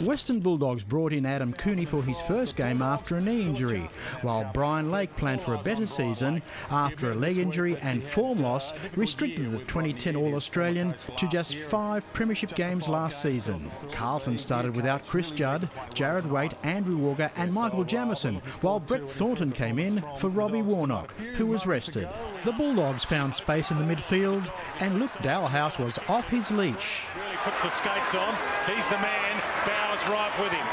Western Bulldogs brought in Adam Cooney for his first game after a knee injury, while Brian Lake planned for a better season after a leg injury and form loss restricted the 2010 All-Australian to just 5 premiership games last season. Carlton started without Chris Judd, Jared Waite, Andrew Walker and Michael Jamieson, while Brett Thornton came in for Robbie Warnock, who was rested. The Bulldogs found space in the midfield and Luke Dalhouse was off his leash. Really puts the skates on. He's the man. Bowers right with him.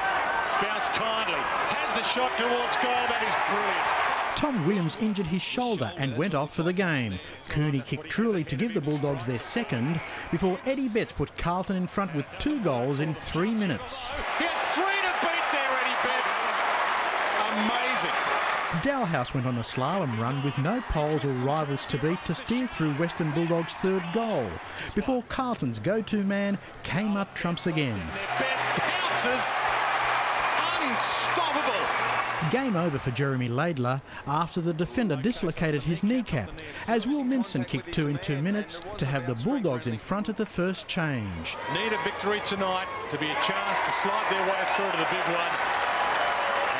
Bounce kindly. Has the shot towards goal. That is brilliant. Tom Williams injured his shoulder and went off for the game. Cooney kicked truly to give the Bulldogs their second before Eddie Betts put Carlton in front with 2 goals in 3 minutes. He had 3 to beat there, Eddie Betts. Amazing. Dalhouse went on a slalom run with no poles or rivals to beat to steer through Western Bulldogs' 3rd goal before Carlton's go-to man came up trumps again. Betts pounces. Unstoppable. Game over for Jeremy Laidler after the defender dislocated his kneecap as Will Minson kicked 2 in 2 minutes to have the Bulldogs in front at the first change. Need a victory tonight to be a chance to slide their way through to the big one.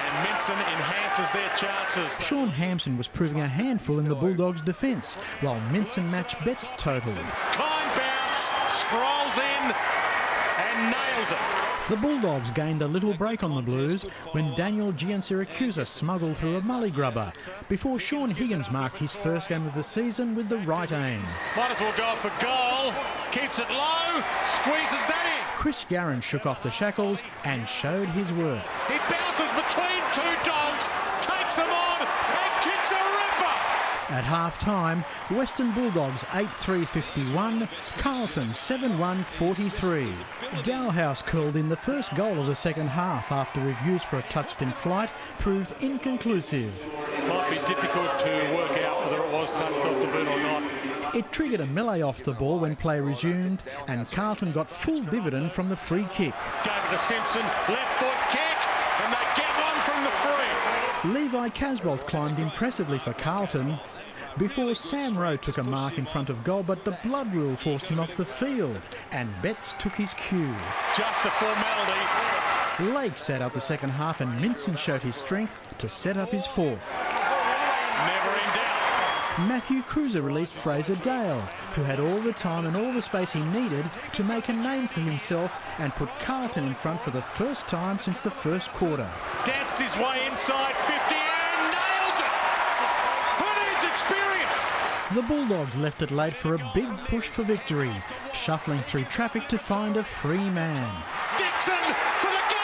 And Minson enhances their chances. Sean Hampson was proving a handful in the Bulldogs' defence, while Minson matched Betts' total. Kind bounce, strolls in and nails it. The Bulldogs gained a little break on the Blues when Daniel Giansiracusa smuggled through a mully grubber before Sean Higgins marked his first game of the season with the right aim. Might as well go for goal. Keeps it low, squeezes that in. Chris Garron shook off the shackles and showed his worth. He bounces between 2 dogs, takes them on and kicks a ripper. At half-time, Western Bulldogs 8-3-51, Carlton 7-1-43. Dalhouse curled in the first goal of the second half after reviews for a touched in flight proved inconclusive. It might be difficult to work out whether it was touched off the boot or not. It triggered a melee off the ball when play resumed and Carlton got full dividend from the free kick. Gave it to Simpson, left foot kick, and they get one from the free. Levi Casbolt climbed impressively for Carlton before Sam Rowe took a mark in front of goal, but the blood rule forced him off the field and Betts took his cue. Just a formality. Lake sat out the second half and Minson showed his strength to set up his 4th. Never in doubt. Matthew Cruiser released Fraser Dale, who had all the time and all the space he needed to make a name for himself and put Carlton in front for the first time since the first quarter. Dance his way inside 50 and nails it. Who needs experience? The Bulldogs left it late for a big push for victory, shuffling through traffic to find a free man. Dixon for the game!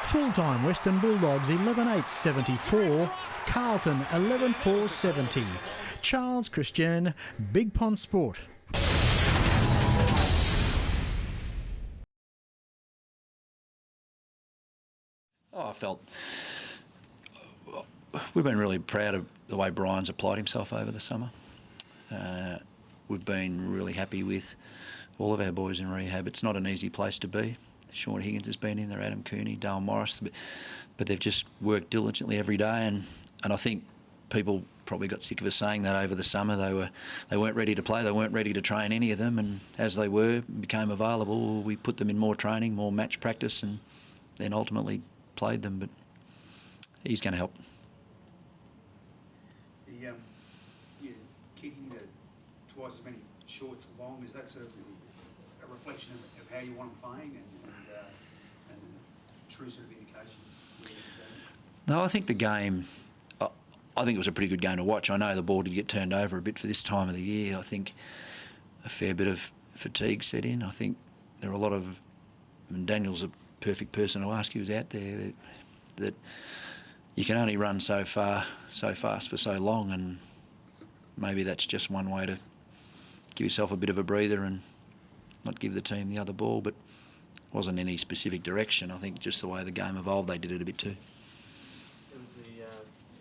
Full-time Western Bulldogs 11-8-74, Carlton 11-4-70. Charles Christian, Big Pond Sport. I felt we've been really proud of the way Brian's applied himself over the summer. We've been really happy with all of our boys in rehab. It's not an easy place to be. Sean Higgins has been in there, Adam Cooney, Dale Morris, but they've just worked diligently every day, and I think people probably got sick of us saying that over the summer. They weren't ready to play, they weren't ready to train any of them, and as they became available, we put them in more training, more match practice, and then ultimately played them. But he's going to help. You're kicking to twice as many shorts long. Is that sort of a reflection of how you want them playing and true sort of indication? No, I think the game, I think it was a pretty good game to watch. I know the ball did get turned over a bit for this time of the year. I think a fair bit of fatigue set in. I think there are a lot of, and Daniel's a perfect person to ask who's out there, that you can only run so far, so fast for so long, and maybe that's just one way to give yourself a bit of a breather and not give the team the other ball, but it wasn't any specific direction. I think just the way the game evolved, they did it a bit too. It was the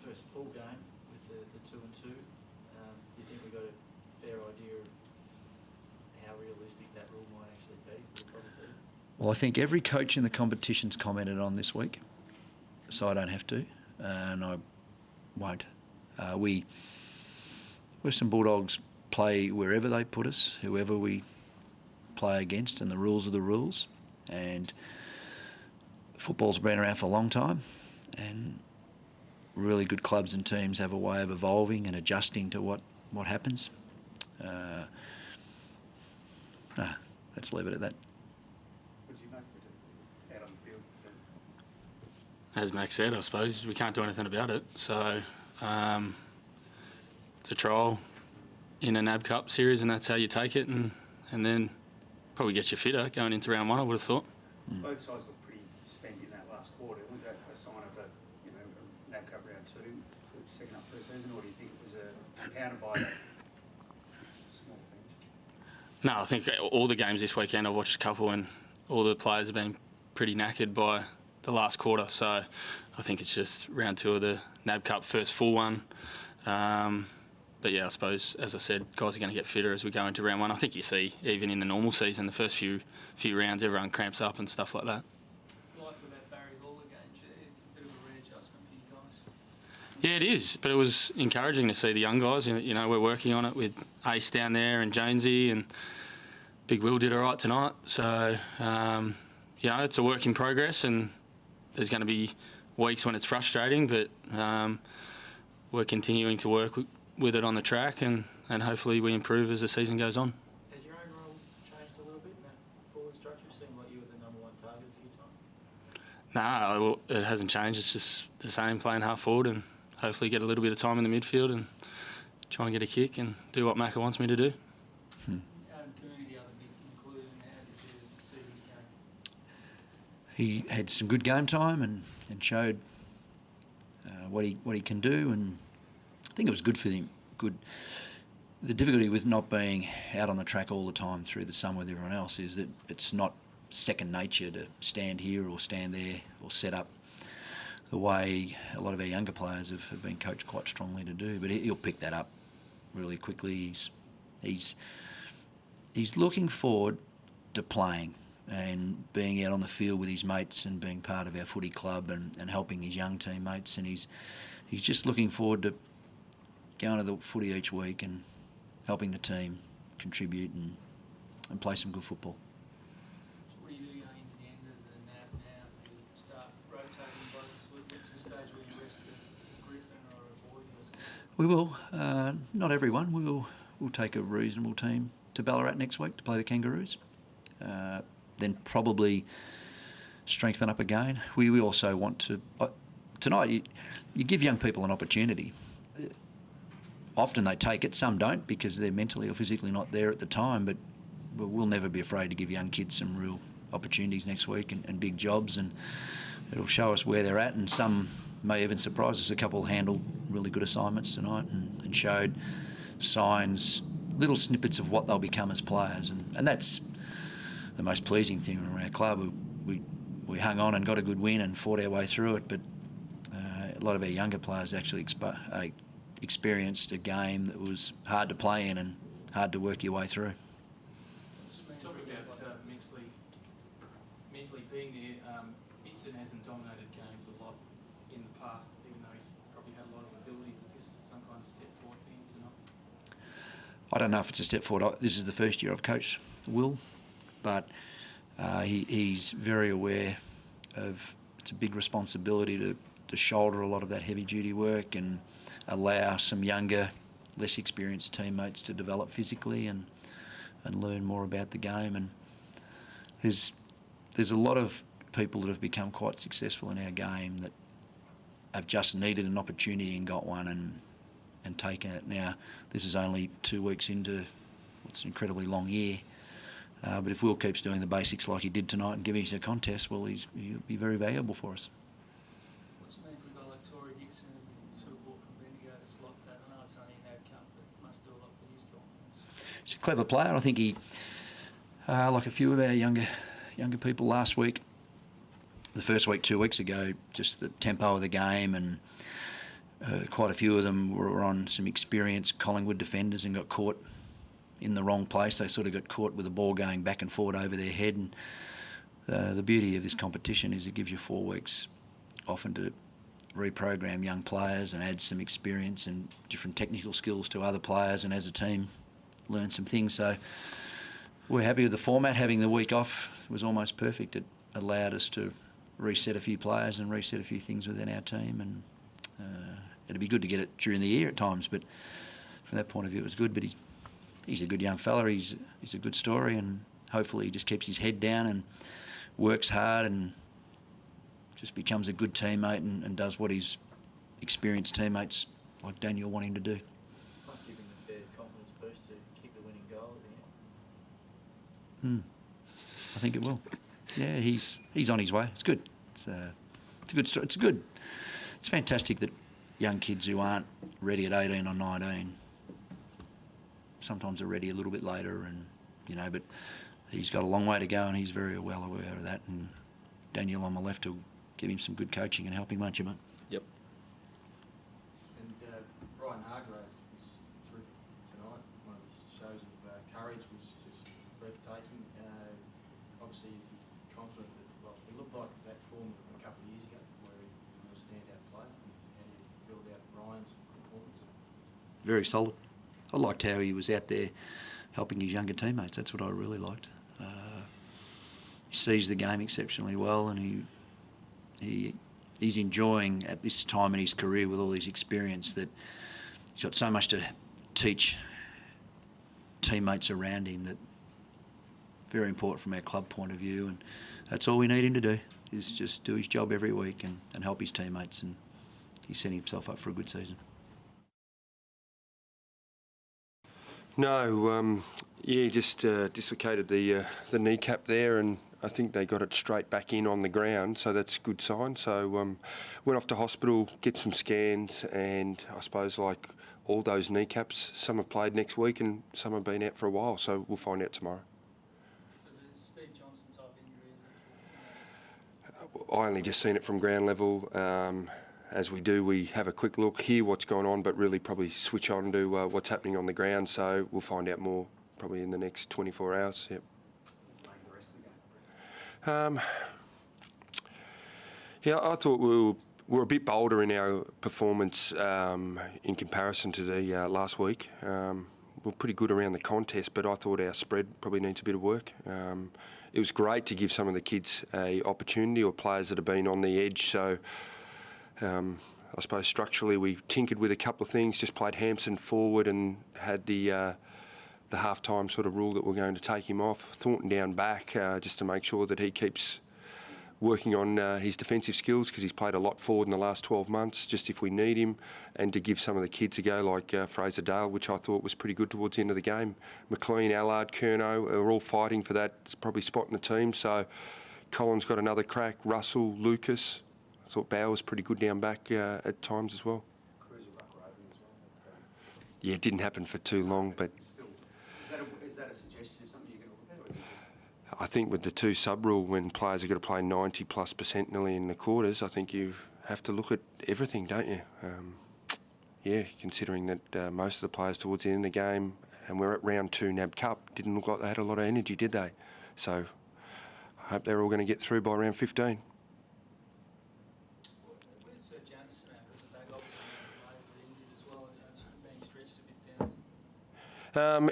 first full game with the 2 and 2. Do you think we got a fair idea of how realistic that rule might actually be? Well, I think every coach in the competition's commented on this week, so I don't have to, and I won't. Western Bulldogs play wherever they put us, whoever we play against, and the rules are the rules. And football's been around for a long time, and really good clubs and teams have a way of evolving and adjusting to what happens. Let's leave it at that. What do you make of it out on the field? As Max said, I suppose we can't do anything about it. So it's a trial in a NAB Cup series, and that's how you take it, and then probably get you fitter going into round one, I would have thought. Both sides look pretty spent in that last quarter. Was that a sign of a NAB Cup round 2 for second up pre-season, or do you think it was compounded by that small bench? No, I think all the games this weekend, I've watched a couple, and all the players have been pretty knackered by the last quarter. So I think it's just round 2 of the NAB Cup, first full one. But yeah, I suppose, as I said, guys are going to get fitter as we go into round 1. I think you see, even in the normal season, the first few rounds, everyone cramps up and stuff like that. Like with that Barry Lawler game, it's a bit of a readjustment for you guys. Yeah, it is, but it was encouraging to see the young guys. You know, we're working on it with Ace down there and Jonesy, and Big Will did all right tonight. So, you know, it's a work in progress, and there's going to be weeks when it's frustrating, but we're continuing to work with it on the track, and hopefully we improve as the season goes on. Has your own role changed a little bit in that forward structure? It seemed like you were the number 1 target a few times. No, it hasn't changed. It's just the same, playing half forward, and hopefully get a little bit of time in the midfield and try and get a kick and do what Macca wants me to do. Adam Cooney, the other big inclusion, how did you see his game? He had some good game time and showed what he can do, and I think it was good for him. Good. The difficulty with not being out on the track all the time through the summer with everyone else is that it's not second nature to stand here or stand there or set up the way a lot of our younger players have been coached quite strongly to do. But he'll pick that up really quickly. He's looking forward to playing and being out on the field with his mates and being part of our footy club and helping his young teammates. And he's just looking forward to going to the footy each week and helping the team contribute and play some good football. So what do you do going into the end of the NAB now? Do you start rotating blokes? What's the stage where you rest a Griffin or a Boyd or something? We will. Not everyone. We'll take a reasonable team to Ballarat next week to play the Kangaroos. Then probably strengthen up again. We also want to... tonight, you give young people an opportunity. Often they take it, some don't because they're mentally or physically not there at the time, but we'll never be afraid to give young kids some real opportunities next week and big jobs, and it'll show us where they're at, and some may even surprise us. A couple handled really good assignments tonight and showed signs, little snippets of what they'll become as players, and that's the most pleasing thing around our club. We hung on and got a good win and fought our way through it, but a lot of our younger players actually experienced a game that was hard to play in and hard to work your way through. Talk about mentally being there. Vincent hasn't dominated games a lot in the past, even though he's probably had a lot of ability. Was this some kind of step forward for him tonight? I don't know if it's a step forward. This is the first year I've coached Will, but he's very aware of it's a big responsibility to shoulder a lot of that heavy-duty work and allow some younger, less experienced teammates to develop physically and learn more about the game. And there's a lot of people that have become quite successful in our game that have just needed an opportunity and got one and taken it. Now, this is only 2 weeks into what's an incredibly long year. But if Will keeps doing the basics like he did tonight and giving us a contest, well, he'll be very valuable for us. What's it mean for a guy like Tory Dixon, who sort of bought from Bendigo to slot that? I know it's only an NAB Cup, but must do a lot for his confidence. He's a clever player. I think he, like a few of our younger people last week, the first week 2 weeks ago, just the tempo of the game, and quite a few of them were on some experienced Collingwood defenders and got caught in the wrong place. They sort of got caught with the ball going back and forward over their head. And the beauty of this competition is it gives you 4 weeks often to reprogram young players and add some experience and different technical skills to other players, and as a team learn some things. So We're happy with the format. Having the week off was almost perfect. It allowed us to reset a few players and reset a few things within our team, and it'd be good to get it during the year at times, but from that point of view it was good. But he's a good young fella, he's a good story, and hopefully he just keeps his head down and works hard and just becomes a good teammate and does what his experienced teammates like Daniel want him to do. Must give him a fair confidence boost to kick the winning goal at the end. I think it will. Yeah, he's on his way. It's good. It's a good story. It's fantastic that young kids who aren't ready at 18 or 19 sometimes are ready a little bit later, and but he's got a long way to go, and he's very well aware of that. And Daniel on the left will give him some good coaching and help him, won't you, mate? Yep. And Brian Hargraves was terrific tonight. One of his shows of courage was just breathtaking. Obviously, you're confident that, well, it looked like that form a couple of years ago where he was a standout player. How do you feel about Brian's performance? Very solid. I liked how he was out there helping his younger teammates. That's what I really liked. He sees the game exceptionally well, and he's enjoying at this time in his career with all his experience that he's got so much to teach teammates around him. That very important from our club point of view, and that's all we need him to do, is just do his job every week and help his teammates, and he's setting himself up for a good season. No, he just dislocated the kneecap there, and I think they got it straight back in on the ground, so that's a good sign. So went off to hospital, get some scans, and I suppose like all those kneecaps, some have played next week and some have been out for a while, so we'll find out tomorrow. Was it a Steve Johnson type injury? I only just seen it from ground level. As we do, we have a quick look, hear what's going on, but really probably switch on to what's happening on the ground. So we'll find out more probably in the next 24 hours. Yep. The rest of the game? Yeah, I thought we were a bit bolder in our performance in comparison to the last week. We're pretty good around the contest, but I thought our spread probably needs a bit of work. It was great to give some of the kids a opportunity, or players that have been on the edge. So I suppose structurally we tinkered with a couple of things, just played Hampson forward and had the half-time sort of rule that we're going to take him off. Thornton down back just to make sure that he keeps working on his defensive skills, because he's played a lot forward in the last 12 months, just if we need him, and to give some of the kids a go, like Fraser Dale, which I thought was pretty good towards the end of the game. McLean, Allard, Curnow are all fighting for that probably spot in the team, so Colin's got another crack, Russell, Lucas. I thought Bauer was pretty good down back at times as well. Yeah, it didn't happen for too long, but Still, is that a suggestion of something you're going to look at, or is it just... I think with the two sub rule, when players are going to play 90+% nearly in the quarters, I think you have to look at everything, don't you? Yeah, considering that most of the players towards the end of the game, and we're at round 2 NAB Cup, didn't look like they had a lot of energy, did they? So I hope they're all going to get through by round 15.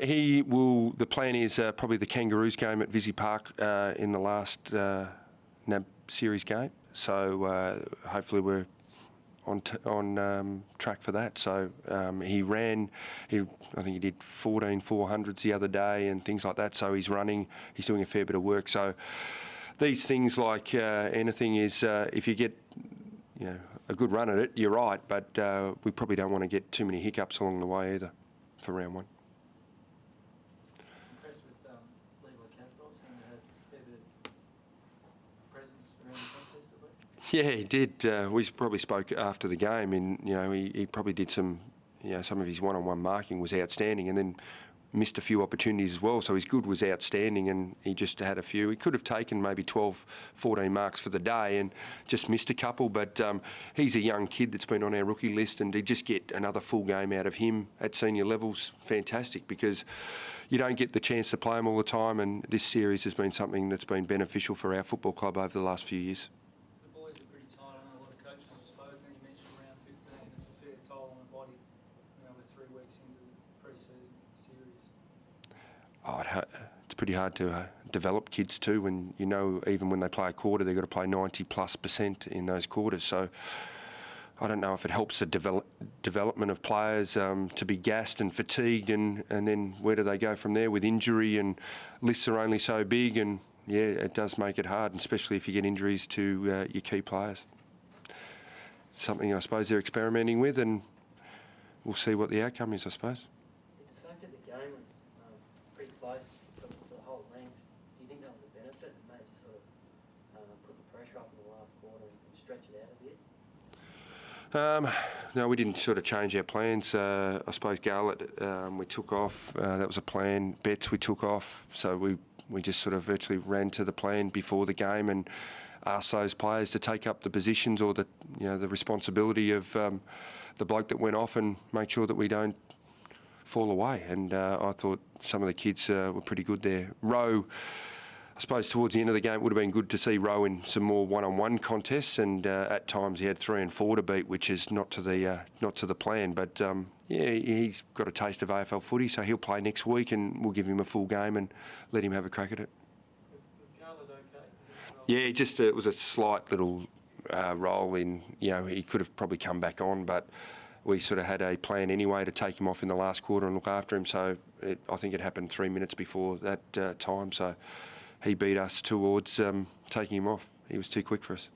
He will. The plan is probably the Kangaroos game at Visy Park in the last NAB series game. So hopefully we're on track for that. So he ran. I think he did 14 400s the other day and things like that. So he's running. He's doing a fair bit of work. So these things, like anything, is if you get a good run at it, you're right. But we probably don't want to get too many hiccups along the way either for round 1. Yeah, he did. We probably spoke after the game, and he probably did some, some of his one-on-one marking was outstanding, and then missed a few opportunities as well. So his good was outstanding, and he just had a few. He could have taken maybe 12, 14 marks for the day, and just missed a couple. But he's a young kid that's been on our rookie list, and to just get another full game out of him at senior levels, fantastic, because you don't get the chance to play him all the time, and this series has been something that's been beneficial for our football club over the last few years. It's pretty hard to develop kids too, when you know even when they play a quarter, they've got to play 90+% in those quarters. So I don't know if it helps the development of players to be gassed and fatigued, and then where do they go from there with injury, and lists are only so big, and yeah, it does make it hard, especially if you get injuries to your key players. Something I suppose they're experimenting with, and we'll see what the outcome is, I suppose. The fact that the game was pretty close for the whole length, do you think that was a benefit? It may just sort of put the pressure up in the last quarter and stretch it out a bit? No, we didn't sort of change our plans. I suppose Garlett, we took off. That was a plan. Betts, we took off. So we just sort of virtually ran to the plan before the game and asked those players to take up the positions or the responsibility of the bloke that went off, and make sure that we don't fall away. And I thought some of the kids were pretty good there. Rowe, I suppose towards the end of the game, it would have been good to see Rowe in some more one-on-one contests, and at times he had 3 and 4 to beat, which is not to the plan. But yeah, he's got a taste of AFL footy, so he'll play next week, and we'll give him a full game and let him have a crack at it. Was Carlton okay? Yeah, just it was a slight little roll in. He could have probably come back on, but we sort of had a plan anyway to take him off in the last quarter and look after him. So I think it happened 3 minutes before that time. So he beat us towards taking him off. He was too quick for us.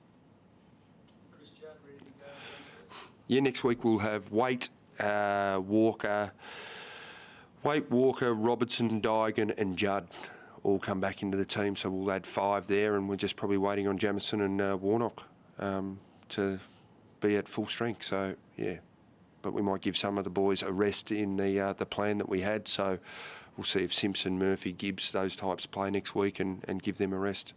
Chris Judd ready to go next week? Yeah, next week we'll have Waite, Walker, Robertson, Dygan and Judd all come back into the team. So we'll add 5 there, and we're just probably waiting on Jamison and Warnock to be at full strength. So, yeah. But we might give some of the boys a rest in the plan that we had. So we'll see if Simpson, Murphy, Gibbs, those types play next week and give them a rest.